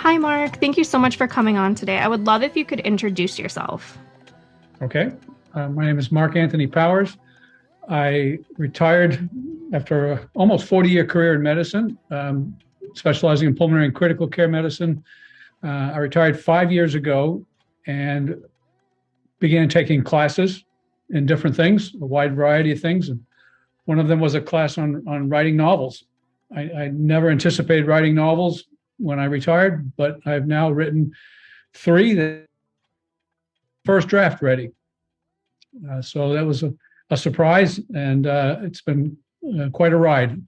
Hi, Mark. Thank you so much for coming on today. I would love if you could introduce yourself. Okay. My name is Mark Anthony Powers. I retired after an almost 40-year career in medicine, specializing in pulmonary and critical care medicine. I retired 5 years ago and began taking classes in different things, a wide variety of things. And one of them was a class on writing novels. I never anticipated writing novels when I retired, but I've now written three that first draft ready. So that was a surprise, and it's been quite a ride.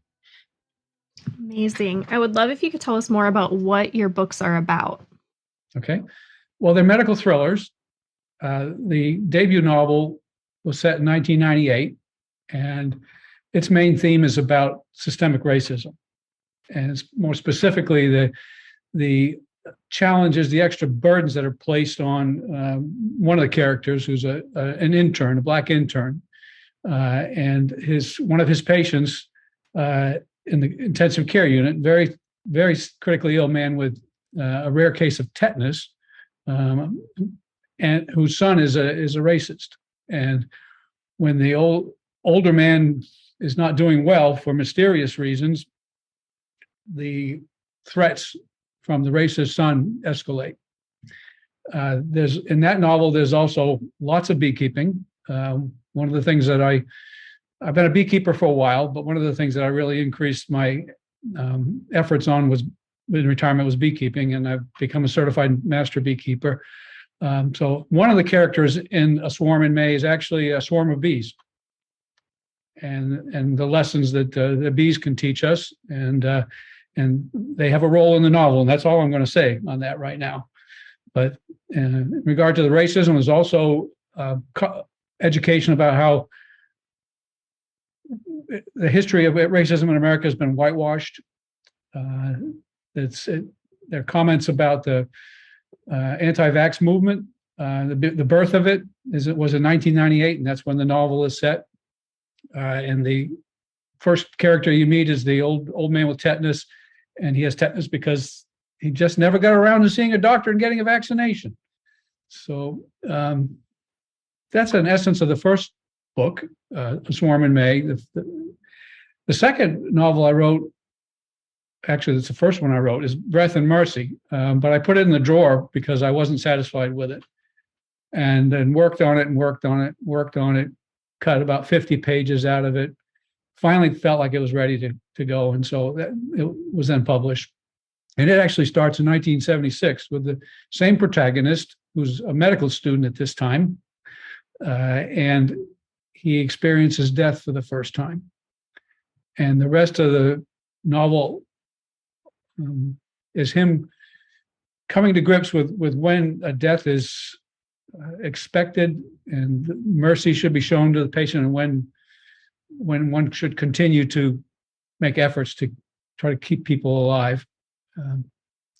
Amazing. I would love if you could tell us more about what your books are about. Okay. Well, they're medical thrillers. The debut novel was set in 1998, and its main theme is about systemic racism. And it's more specifically the challenges, the extra burdens that are placed on one of the characters, who's an intern, a Black intern, and one of his patients in the intensive care unit, very, very critically ill man with a rare case of tetanus, and whose son is a racist. And when the older man is not doing well for mysterious reasons, the threats from the racist son escalate. There's in that novel, there's also lots of beekeeping. One of the things that I've been a beekeeper for a while, but one of the things that I really increased my efforts on was in retirement was beekeeping, and I've become a certified master beekeeper. So one of the characters in A Swarm in May is actually a swarm of bees, and the lessons that the bees can teach us, and they have a role in the novel, and that's all I'm going to say on that right now. But in regard to the racism, there's also education about how the history of racism in America has been whitewashed. There are comments about the anti-vax movement. The birth of it was in 1998, and that's when the novel is set. And the first character you meet is the old man with tetanus, and he has tetanus because he just never got around to seeing a doctor and getting a vaccination. So that's an essence of the first book, A Swarm in May. The second novel I wrote, actually it's the first one I wrote, is Breath and Mercy, but I put it in the drawer because I wasn't satisfied with it, and then worked on it, cut about 50 pages out of it, finally felt like it was ready to go, and so it was then published. And it actually starts in 1976 with the same protagonist, who's a medical student at this time, and he experiences death for the first time. And the rest of the novel is him coming to grips with when a death is expected and mercy should be shown to the patient, and when one should continue to make efforts to try to keep people alive.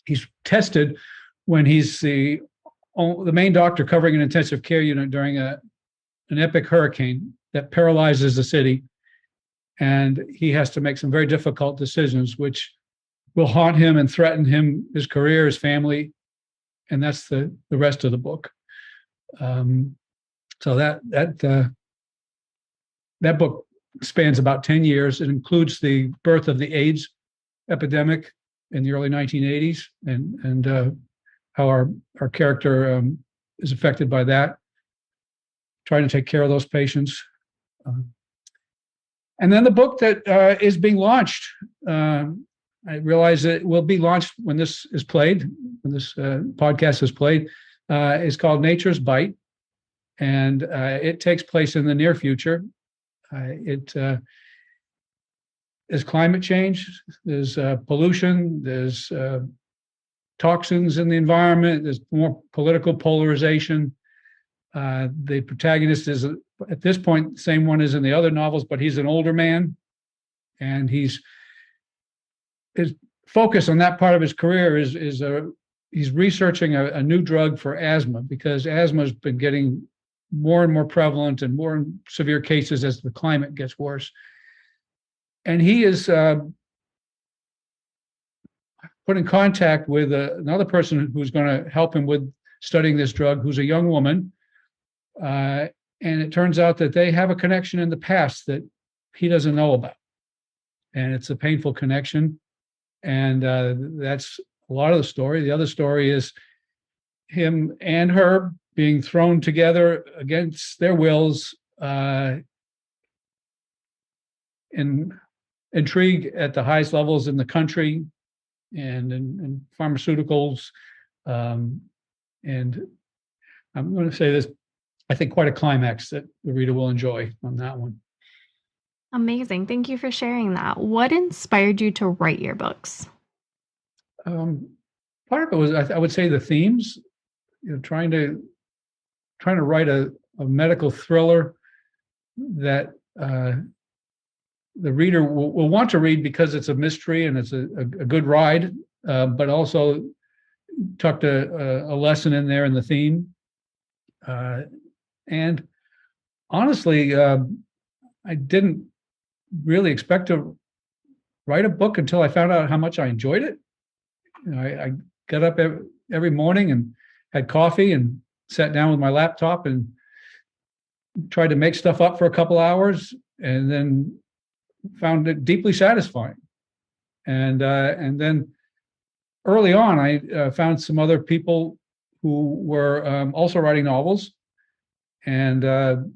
He's tested when he's the main doctor covering an intensive care unit during an epic hurricane that paralyzes the city, and he has to make some very difficult decisions which will haunt him and threaten his career, his family, and that's the rest of the book. So that book spans about 10 years. It includes the birth of the AIDS epidemic in the early 1980s, and how our character is affected by that, trying to take care of those patients. And then the book that is being launched, I realize that it will be launched when this is played, when this podcast is played, is called Nature's Bite, and it takes place in the near future. There's climate change, there's pollution, there's toxins in the environment, there's more political polarization. The protagonist is, at this point, the same one as in the other novels, but he's an older man, and his focus on that part of his career is he's researching a new drug for asthma, because asthma has been getting more and more prevalent and more severe cases as the climate gets worse. And he is put in contact with another person who's going to help him with studying this drug, who's a young woman. And it turns out that they have a connection in the past that he doesn't know about. And it's a painful connection. And that's a lot of the story. The other story is him and her being thrown together against their wills in intrigue at the highest levels in the country and in pharmaceuticals. And I'm going to say this, I think quite a climax that the reader will enjoy on that one. Amazing. Thank you for sharing that. What inspired you to write your books? Part of it was, I would say, the themes. Trying to write a medical thriller that the reader will want to read because it's a mystery and it's a good ride, but also tucked a lesson in there in the theme. And honestly, I didn't really expect to write a book until I found out how much I enjoyed it. I got up every morning and had coffee and sat down with my laptop and tried to make stuff up for a couple hours, and then found it deeply satisfying. And then early on, I found some other people who were also writing novels, and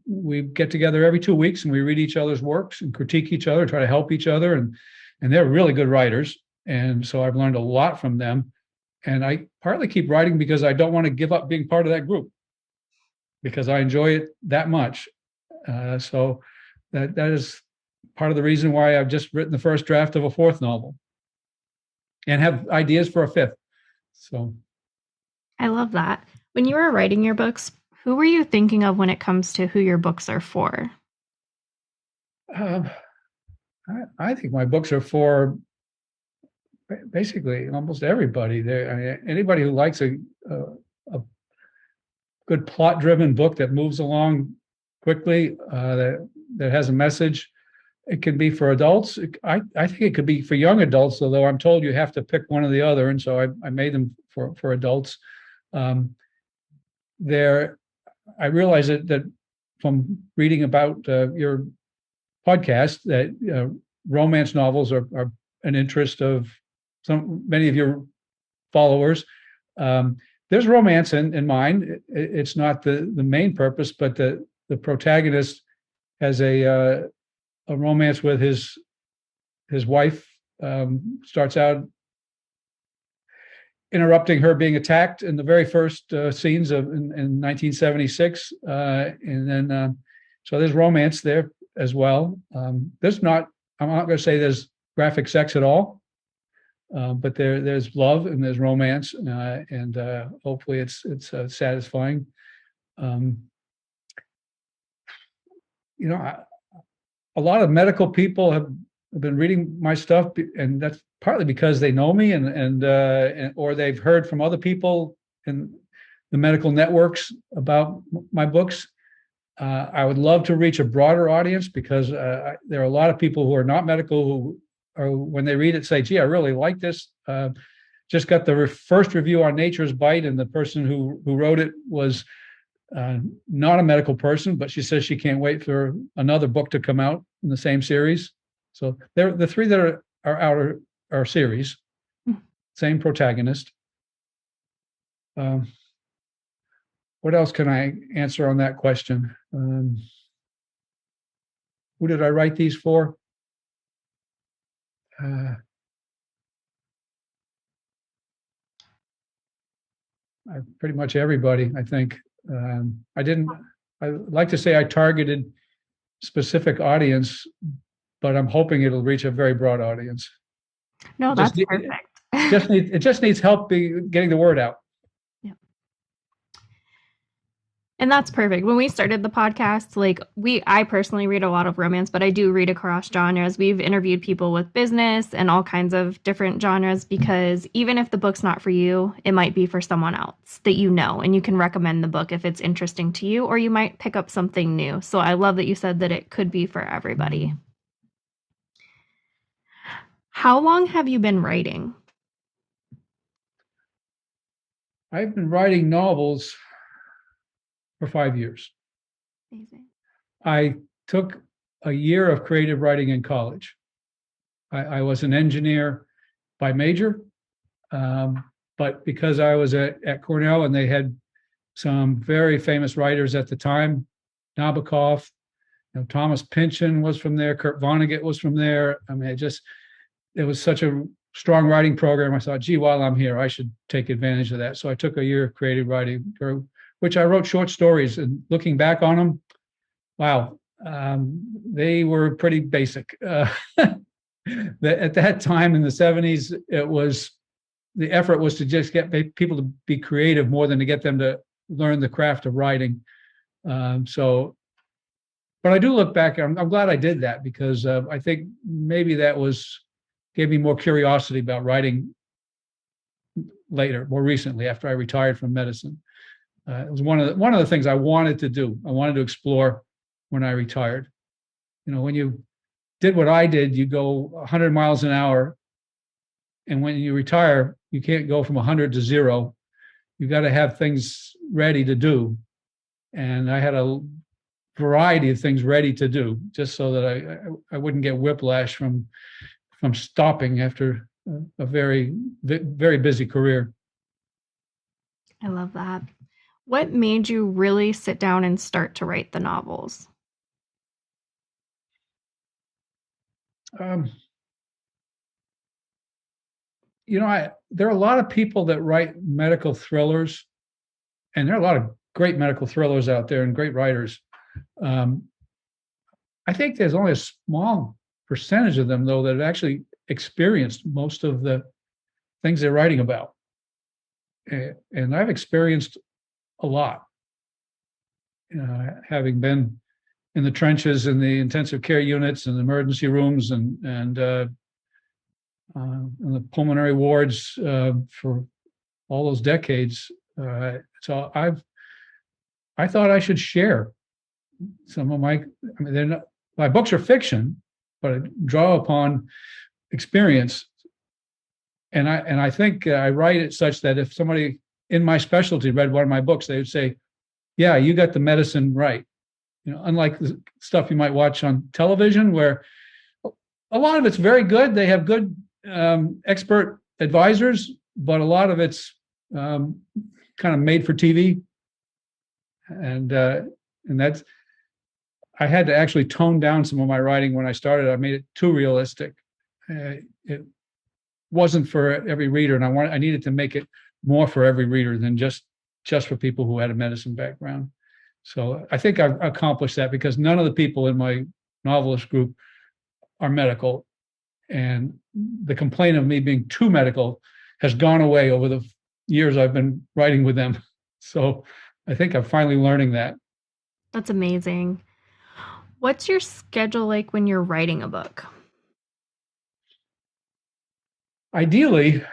we get together every 2 weeks and we read each other's works and critique each other, try to help each other, and they're really good writers, and so I've learned a lot from them. And I partly keep writing because I don't want to give up being part of that group, because I enjoy it that much. So that is part of the reason why I've just written the first draft of a fourth novel and have ideas for a fifth. So I love that. When you were writing your books, who were you thinking of when it comes to who your books are for? I think my books are for basically almost everybody. Anybody who likes a good plot-driven book that moves along quickly, that has a message. It can be for adults. I think it could be for young adults, although I'm told you have to pick one or the other, and so I made them for adults. I realize that from reading about your podcast that romance novels are an interest of many of your followers. There's romance in mine. It's not the main purpose, but the protagonist has a romance with his wife. Starts out interrupting her being attacked in the very first scenes in 1976, and then so there's romance there as well. I'm not going to say there's graphic sex at all. But there's love and there's romance, and hopefully it's satisfying. A lot of medical people have been reading my stuff, and that's partly because they know me and or they've heard from other people in the medical networks about my books. I would love to reach a broader audience because there are a lot of people who are not medical who, or when they read it, say, "Gee, I really like this." Just got the first review on Nature's Bite, and the person who wrote it was not a medical person, but she says she can't wait for another book to come out in the same series. So they're the three that are out our series, same protagonist. What else can I answer on that question? Who did I write these for? Pretty much everybody, I think. I like to say I targeted specific audience, but I'm hoping it'll reach a very broad audience. No, that's perfect. It just needs help getting the word out. Yeah. And that's perfect. When we started the podcast, I personally read a lot of romance, but I do read across genres. We've interviewed people with business and all kinds of different genres, because even if the book's not for you, it might be for someone else that you know, and you can recommend the book if it's interesting to you, or you might pick up something new. So I love that you said that it could be for everybody. How long have you been writing? I've been writing novels for 5 years. Amazing. I took a year of creative writing in college. I was an engineer by major, but because I was at Cornell and they had some very famous writers at the time, Nabokov, Thomas Pynchon was from there, Kurt Vonnegut was from there. I mean, it was such a strong writing program. I thought, gee, while I'm here, I should take advantage of that. So I took a year of creative writing, which I wrote short stories. And looking back on them, wow, they were pretty basic. At that time in the 70s, the effort was to just get people to be creative more than to get them to learn the craft of writing. But I do look back, I'm glad I did that, because I think maybe that gave me more curiosity about writing later, more recently, after I retired from medicine. It was one of the things I wanted to do. I wanted to explore when I retired. When you did what I did, you go 100 miles an hour. And when you retire, you can't go from 100 to 0. You've got to have things ready to do. And I had a variety of things ready to do, just so that I wouldn't get whiplash from stopping after a very, very busy career. I love that. What made you really sit down and start to write the novels? There are a lot of people that write medical thrillers, and there are a lot of great medical thrillers out there and great writers. I think there's only a small percentage of them, though, that have actually experienced most of the things they're writing about. And I've experienced a lot, having been in the trenches, in the intensive care units and emergency rooms, and in the pulmonary wards for all those decades. So I thought I should share some of my books are fiction, but I draw upon experience. And I think I write it such that if somebody in my specialty read one of my books, they would say, yeah, you got the medicine right. Unlike the stuff you might watch on television, where a lot of it's very good. They have good expert advisors, but a lot of it's kind of made for TV. And that's, I had to actually tone down some of my writing when I started. I made it too realistic. It wasn't for every reader, and I needed to make it more for every reader than just for people who had a medicine background. So I think I've accomplished that, because none of the people in my novelist group are medical, and the complaint of me being too medical has gone away over the years I've been writing with them. So I think I'm finally learning that. That's amazing. What's your schedule like when you're writing a book? Ideally,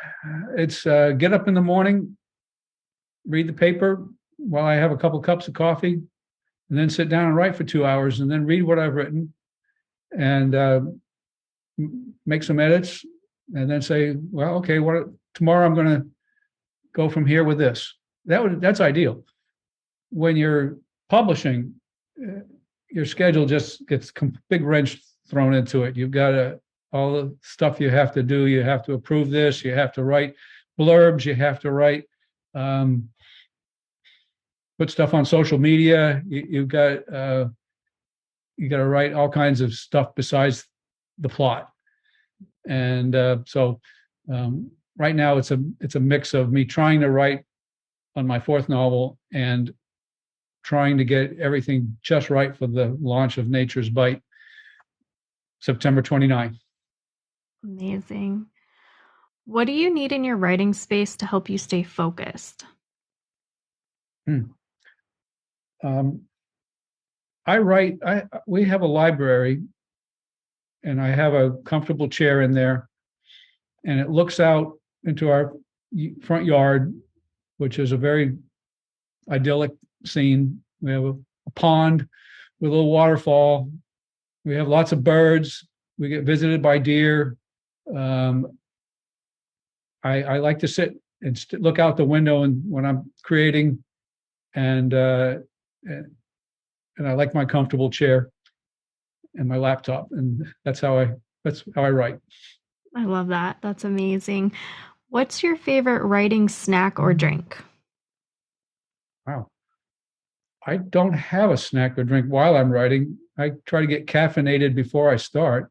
it's get up in the morning, read the paper while I have a couple cups of coffee, and then sit down and write for 2 hours, and then read what I've written and make some edits, and then say, well, okay, tomorrow I'm going to go from here with this. That's ideal. When you're publishing, your schedule just gets big wrench thrown into it. You've got all the stuff you have to do. You have to approve this. You have to write blurbs. You have to write, put stuff on social media. You've got to write all kinds of stuff besides the plot. And so right now it's a mix of me trying to write on my fourth novel and trying to get everything just right for the launch of Nature's Bite, September 29th. Amazing. What do you need in your writing space to help you stay focused? We have a library, and I have a comfortable chair in there, and it looks out into our front yard, which is a very idyllic scene. We have a pond with a little waterfall. We have lots of birds. We get visited by deer. I like to sit look out the window and when I'm creating, and I like my comfortable chair and my laptop, and that's how I write. I love that. That's amazing. What's your favorite writing snack or drink? Wow. I don't have a snack or drink while I'm writing. I try to get caffeinated before I start,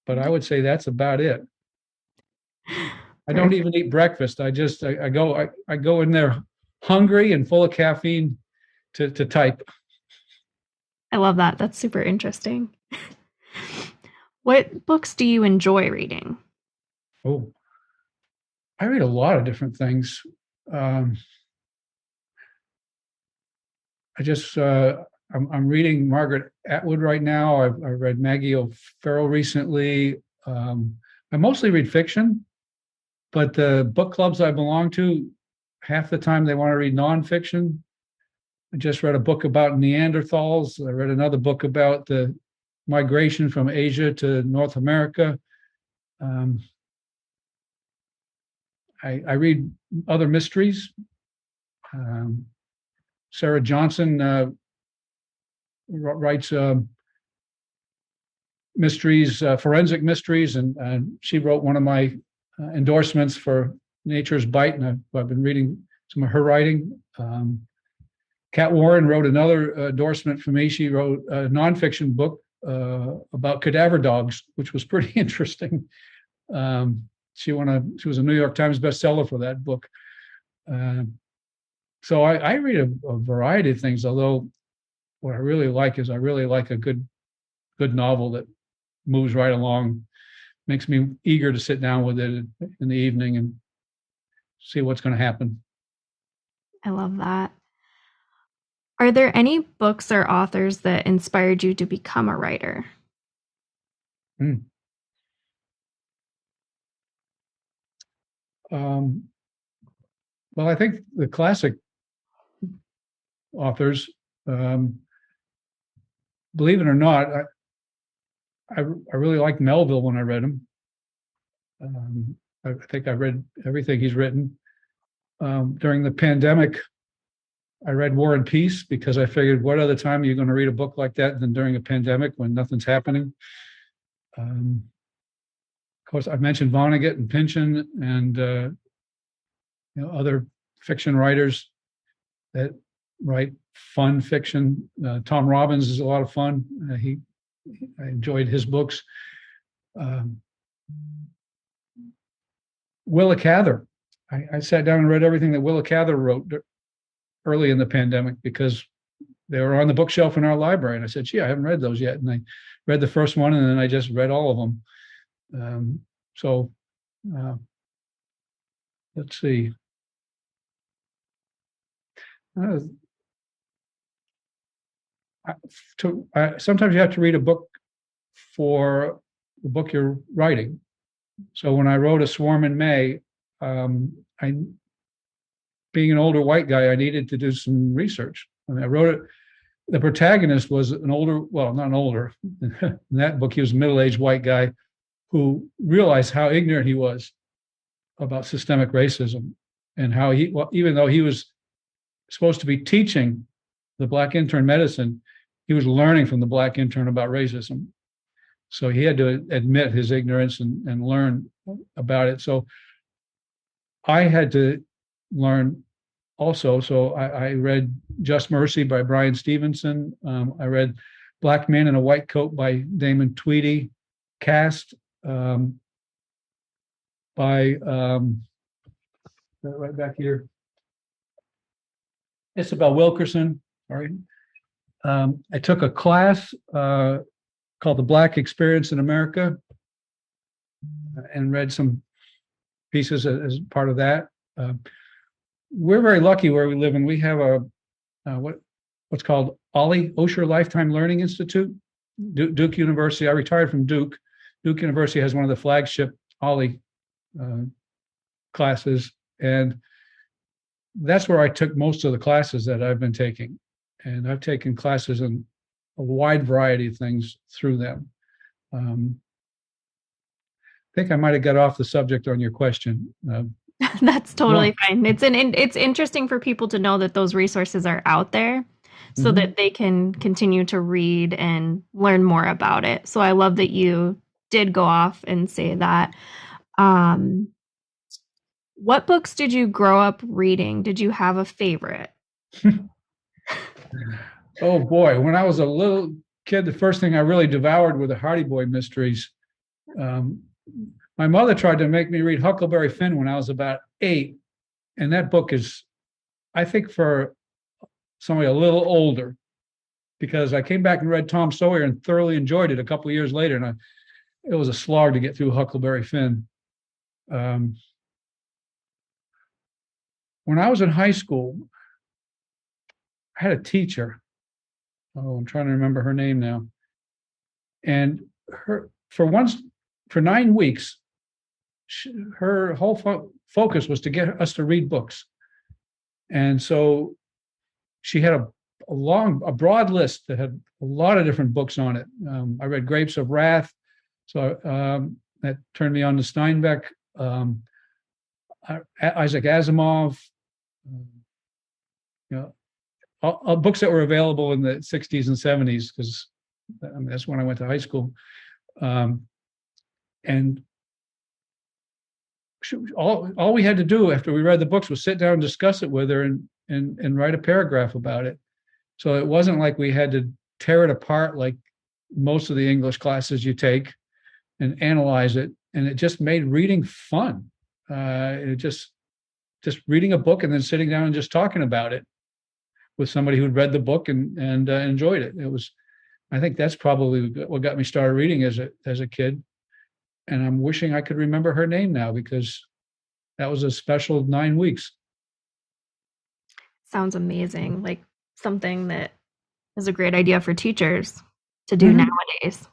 but I would say that's about it. I don't even eat breakfast. I go in there hungry and full of caffeine to type. I love that. That's super interesting. What books do you enjoy reading? Oh, I read a lot of different things. Um, I'm reading Margaret Atwood right now. I've read Maggie O'Farrell recently. I mostly read fiction, but the book clubs I belong to, half the time they want to read nonfiction. I just read a book about Neanderthals. I read another book about the migration from Asia to North America. Um, I read other mysteries. Sarah Johnson writes mysteries, forensic mysteries, and she wrote one of my endorsements for Nature's Bite, and I've been reading some of her writing. Kat Warren wrote another endorsement for me. She wrote a nonfiction book about cadaver dogs, which was pretty interesting. She was a New York Times bestseller for that book. So I read a variety of things, although what I really like is I really like a good novel that moves right along, makes me eager to sit down with it in the evening and see what's going to happen. I love that. Are there any books or authors that inspired you to become a writer? Hmm. Well, I think the classic authors, um, believe it or not, I really liked Melville when I read him. I think I read everything he's written. During the pandemic, I read War and Peace because I figured, what other time are you going to read a book like that than during a pandemic when nothing's happening? Of course, I mentioned Vonnegut and Pynchon and other fiction writers that write fun fiction. Tom Robbins is a lot of fun. I enjoyed his books. Willa Cather. I sat down and read everything that Willa Cather wrote early in the pandemic because they were on the bookshelf in our library. And I said, gee, I haven't read those yet. And I read the first one, and then I just read all of them. Let's see. Sometimes you have to read a book for the book you're writing. So when I wrote A Swarm in May, being an older white guy, I needed to do some research. I mean, I wrote it. The protagonist was an older, well, not an older. In that book, he was a middle-aged white guy who realized how ignorant he was about systemic racism and how even though he was supposed to be teaching the Black intern medicine, he was learning from the Black intern about racism. So he had to admit his ignorance and learn about it. So I had to learn also. So I read Just Mercy by Brian Stevenson. I read Black Man in a White Coat by Damon Tweedy. Caste by right back here, Isabel Wilkerson. All right. I took a class called The Black Experience in America and read some pieces as part of that. We're very lucky where we live, and we have what's called Ollie Osher Lifetime Learning Institute, Duke University. I retired from Duke. Duke University has one of the flagship Ollie classes, and that's where I took most of the classes that I've been taking. And I've taken classes in a wide variety of things through them. I think I might have got off the subject on your question. That's Yeah. totally fine. It's interesting for people to know that those resources are out there so Mhm. that they can continue to read and learn more about it. So I love that you did go off and say that. Um, what books did you grow up reading? Did you have a favorite? Oh boy, when I was a little kid, the first thing I really devoured were the Hardy Boy mysteries. Um, my mother tried to make me read Huckleberry Finn when I was about 8, and that book is, I think, for somebody a little older, because I came back and read Tom Sawyer and thoroughly enjoyed it a couple of years later, and it was a slog to get through Huckleberry Finn. Um, when I was in high school, I had a teacher. Oh, I'm trying to remember her name now. And her for once for 9 weeks, her whole focus was to get us to read books. And so she had a broad list that had a lot of different books on it. I read Grapes of Wrath, so that turned me on to Steinbeck, Isaac Asimov, um, you know, all books that were available in the 60s and 70s, because I mean, that's when I went to high school. Um, and all we had to do after we read the books was sit down and discuss it with her and write a paragraph about it. So it wasn't like we had to tear it apart like most of the English classes you take and analyze it. And it just made reading fun. It just reading a book and then sitting down and just talking about it with somebody who'd read the book and enjoyed it. It was, I think that's probably what got me started reading as a kid. And I'm wishing I could remember her name now, because that was a special 9 weeks. Sounds amazing. Like something that is a great idea for teachers to do Mhm. nowadays.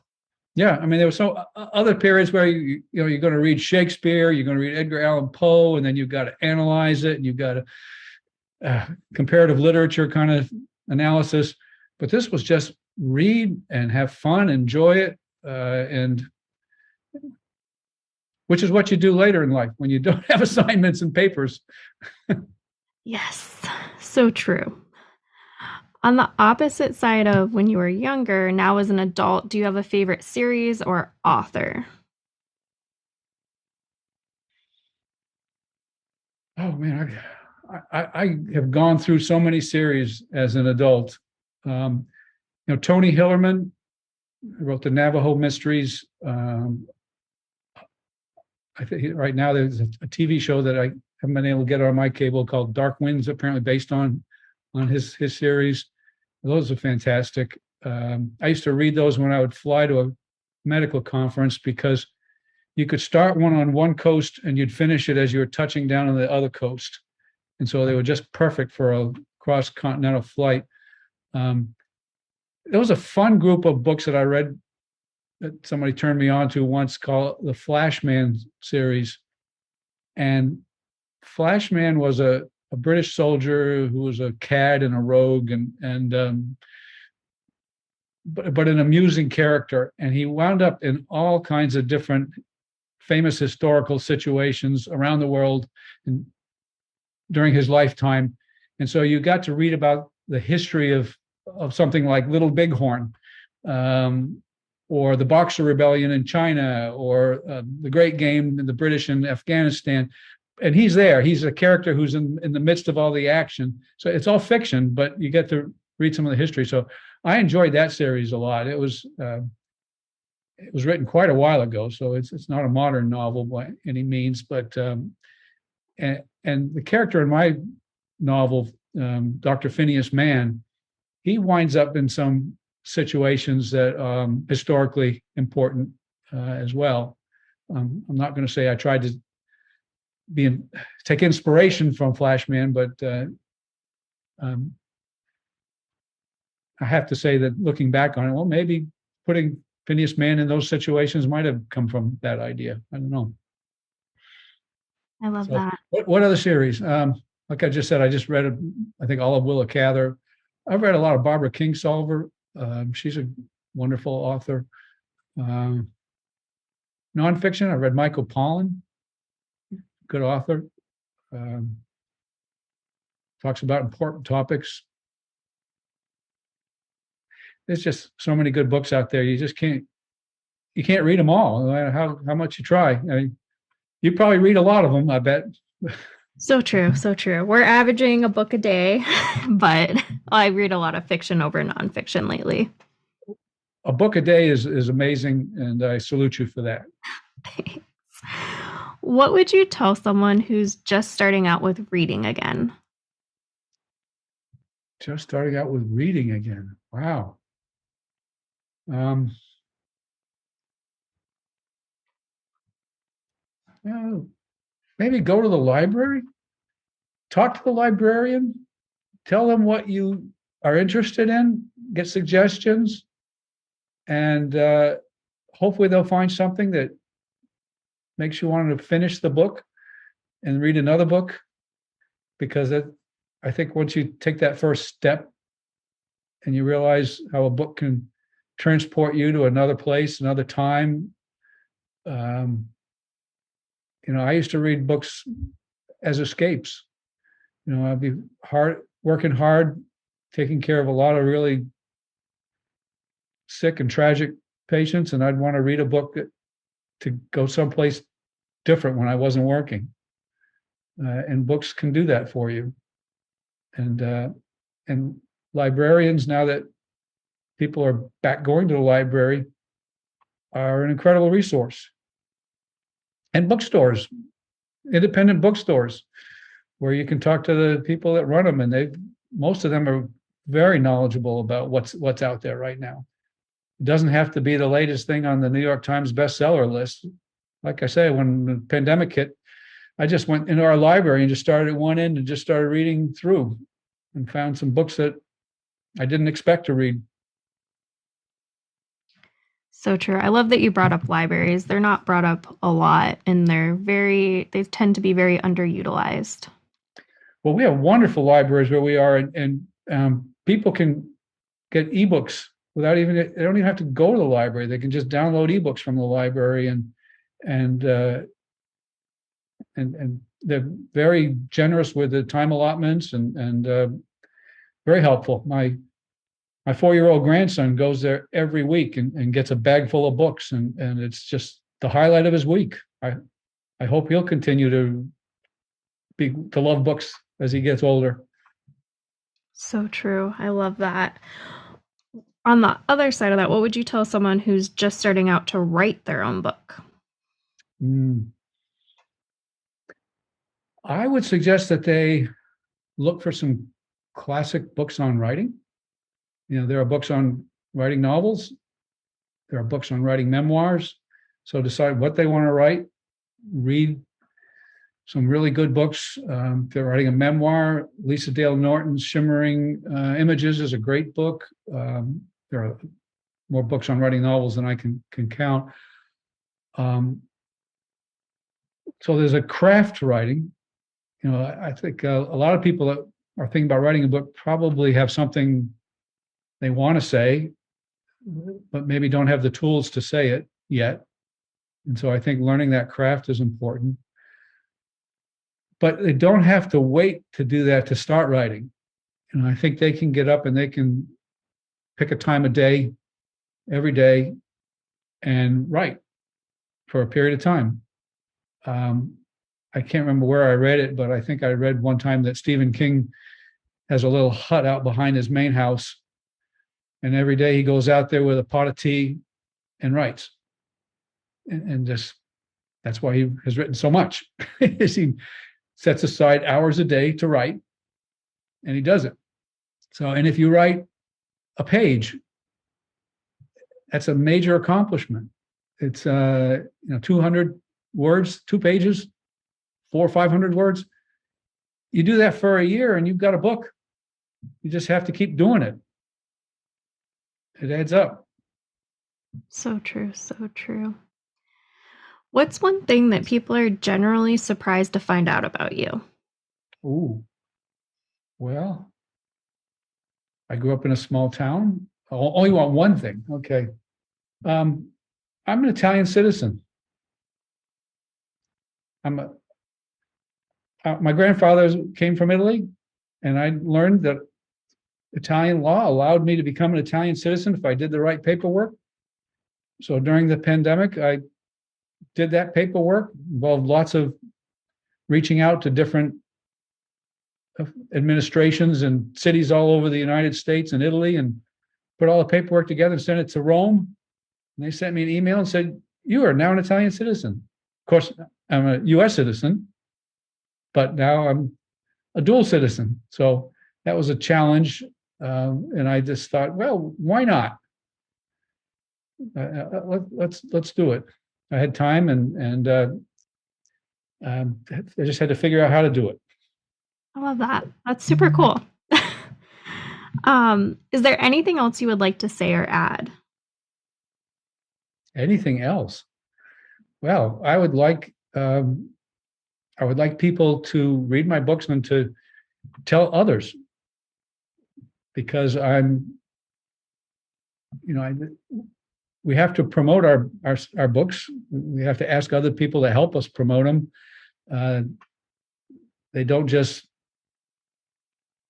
Yeah, I mean, there were so other periods where you're going to read Shakespeare, you're going to read Edgar Allan Poe, and then you've got to analyze it, and you've got to comparative literature kind of analysis. But this was just read and have fun, enjoy it, and which is what you do later in life when you don't have assignments and papers. Yes, so true. On the opposite side of when you were younger, now as an adult, do you have a favorite series or author? Oh man, I have gone through so many series as an adult. Tony Hillerman wrote the Navajo Mysteries. I think right now there's a TV show that I haven't been able to get on my cable called Dark Winds, apparently based on his series. Those are fantastic. I used to read those when I would fly to a medical conference, because you could start one on one coast and you'd finish it as you were touching down on the other coast. And so they were just perfect for a cross continental flight. It was a fun group of books that I read that somebody turned me on to once, called the Flashman series. And Flashman was a British soldier who was a cad and a rogue, and but an amusing character. And he wound up in all kinds of different famous historical situations around the world and during his lifetime. And so you got to read about the history of something like Little Bighorn, um, or the Boxer Rebellion in China, or the Great Game in the British in Afghanistan. And he's there. He's a character who's in the midst of all the action. So it's all fiction, but you get to read some of the history. So I enjoyed that series a lot. It was written quite a while ago, so it's not a modern novel by any means. But and the character in my novel, Dr. Phineas Mann, he winds up in some situations that historically important as well. I'm not going to say I tried to take inspiration from Flashman, but um, I have to say that looking back on it, well, maybe putting Phineas Mann in those situations might have come from that idea. I don't know. I love So, that. what other series? Like I just said, I just read, I think, all of Willa Cather. I've read a lot of Barbara Kingsolver. She's a wonderful author. Um, Nonfiction, I read Michael Pollan, good author. talks about important topics. There's just so many good books out there. You can't read them all, no matter how much you try. I mean, you probably read a lot of them, I bet. So true, so true. We're averaging a book a day, but I read a lot of fiction over nonfiction lately. A book a day is amazing, and I salute you for that. Thanks. What would you tell someone who's just starting out with reading again? Just starting out with reading again. Wow. Well, maybe go to the library, talk to the librarian, tell them what you are interested in, get suggestions, and hopefully they'll find something that makes you want to finish the book and read another book. Because I think once you take that first step and you realize how a book can transport you to another place, another time. I used to read books as escapes. I'd be working hard, taking care of a lot of really sick and tragic patients, and I'd want to read a book to go someplace different when I wasn't working. And books can do that for you. And librarians, now that people are back going to the library, are an incredible resource. And bookstores, independent bookstores, where you can talk to the people that run them, and most of them are very knowledgeable about what's out there right now. It doesn't have to be the latest thing on the New York Times bestseller list. Like I say, when the pandemic hit, I just went into our library and just started at one end and just started reading through and found some books that I didn't expect to read. So true. I love that you brought up libraries. They're not brought up a lot, and they tend to be very underutilized. Well, we have wonderful libraries where we are, and people can get ebooks without they don't even have to go to the library. They can just download ebooks from the library, and they're very generous with the time allotments and very helpful. My 4-year-old grandson goes there every week and gets a bag full of books, and it's just the highlight of his week. I hope he'll continue to love books as he gets older. So true. I love that. On the other side of that, what would you tell someone who's just starting out to write their own book? I would suggest that they look for some classic books on writing. There are books on writing novels. There are books on writing memoirs. So decide what they want to write. Read some really good books. If they're writing a memoir, Lisa Dale Norton's Shimmering Images is a great book. There are more books on writing novels than I can count. So there's a craft to writing. I think a lot of people that are thinking about writing a book probably have something they want to say, but maybe don't have the tools to say it yet. And so I think learning that craft is important. But they don't have to wait to do that to start writing. I think they can get up and they can pick a time of day every day and write for a period of time. I can't remember where I read it, but I think I read one time that Stephen King has a little hut out behind his main house. And every day he goes out there with a pot of tea and writes. And just that's why he has written so much. He sets aside hours a day to write, and he does it. And if you write a page, that's a major accomplishment. It's 200 words, 2 pages, 400 or 500 words. You do that for a year and you've got a book. You just have to keep doing it. It adds up. So true, so true. What's one thing that people are generally surprised to find out about you? Ooh, well, I grew up in a small town. I only want one thing. Okay. I'm an Italian citizen. my grandfather came from Italy, and I learned that Italian law allowed me to become an Italian citizen if I did the right paperwork. So during the pandemic, I did that paperwork, involved lots of reaching out to different administrations and cities all over the United States and Italy, and put all the paperwork together and sent it to Rome. And they sent me an email and said, "You are now an Italian citizen." Of course, I'm a US citizen, but now I'm a dual citizen. So that was a challenge. And I just thought, well, why not? Let's do it. I had time, and I just had to figure out how to do it. I love that. That's super cool. Is there anything else you would like to say or add? Anything else? Well, I would like people to read my books and to tell others, because we have to promote our books. We have to ask other people to help us promote them. They don't just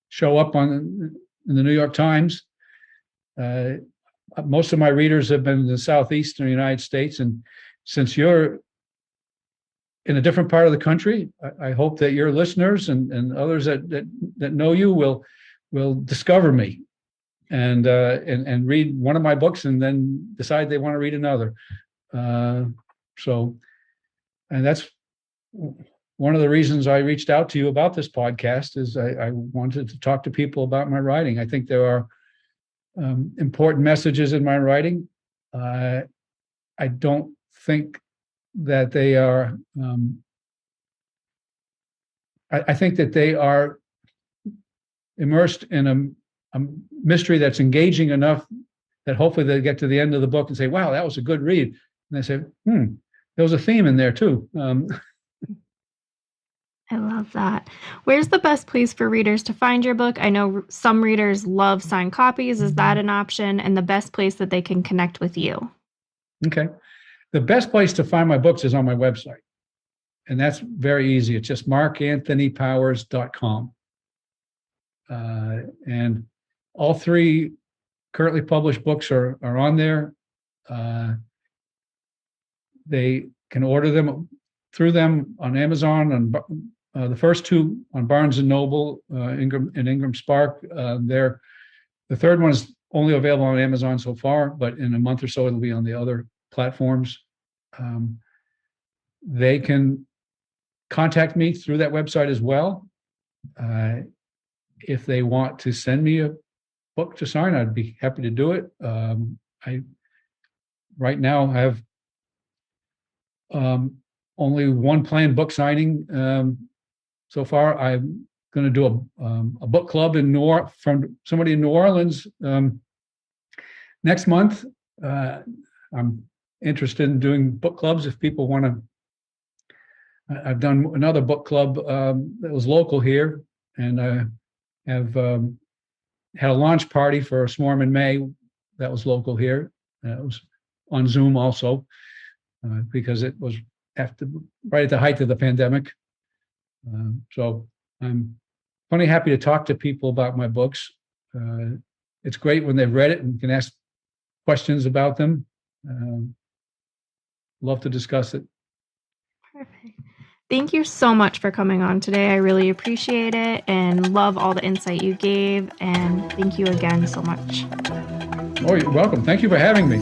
show up in the New York Times. Most of my readers have been in the southeastern United States, and since you're in a different part of the country, I hope that your listeners and others that know you will discover me and read one of my books and then decide they want to read another. And that's one of the reasons I reached out to you about this podcast, is I wanted to talk to people about my writing. I think there are important messages in my writing. I don't think that they are. I think that they are immersed in a mystery that's engaging enough that hopefully they get to the end of the book and say, "Wow, that was a good read." And they say, there was a theme in there too. I love that. Where's the best place for readers to find your book? I know some readers love signed copies. Is that an option? And the best place that they can connect with you? Okay. The best place to find my books is on my website. And that's very easy. It's just markanthonypowers.com. And all 3 currently published books are on there. They can order them through them on Amazon, and the first 2 on Barnes and Noble, Ingram Spark. The third one is only available on Amazon so far, but in a month or so it'll be on the other platforms. They can contact me through that website as well. If they want to send me a book to sign, I'd be happy to do it. I right now have only one planned book signing so far. I'm going to do a book club from somebody in New Orleans next month. I'm interested in doing book clubs if people want to. I've done another book club that was local here, and I have had a launch party for a Swarm in May that was local here. It was on Zoom also, because it was right at the height of the pandemic. So I'm plenty happy to talk to people about my books. It's great when they've read it and can ask questions about them. Love to discuss it. Perfect. Thank you so much for coming on today. I really appreciate it and love all the insight you gave. And thank you again so much. Oh, you're welcome. Thank you for having me.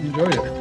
Enjoyed it.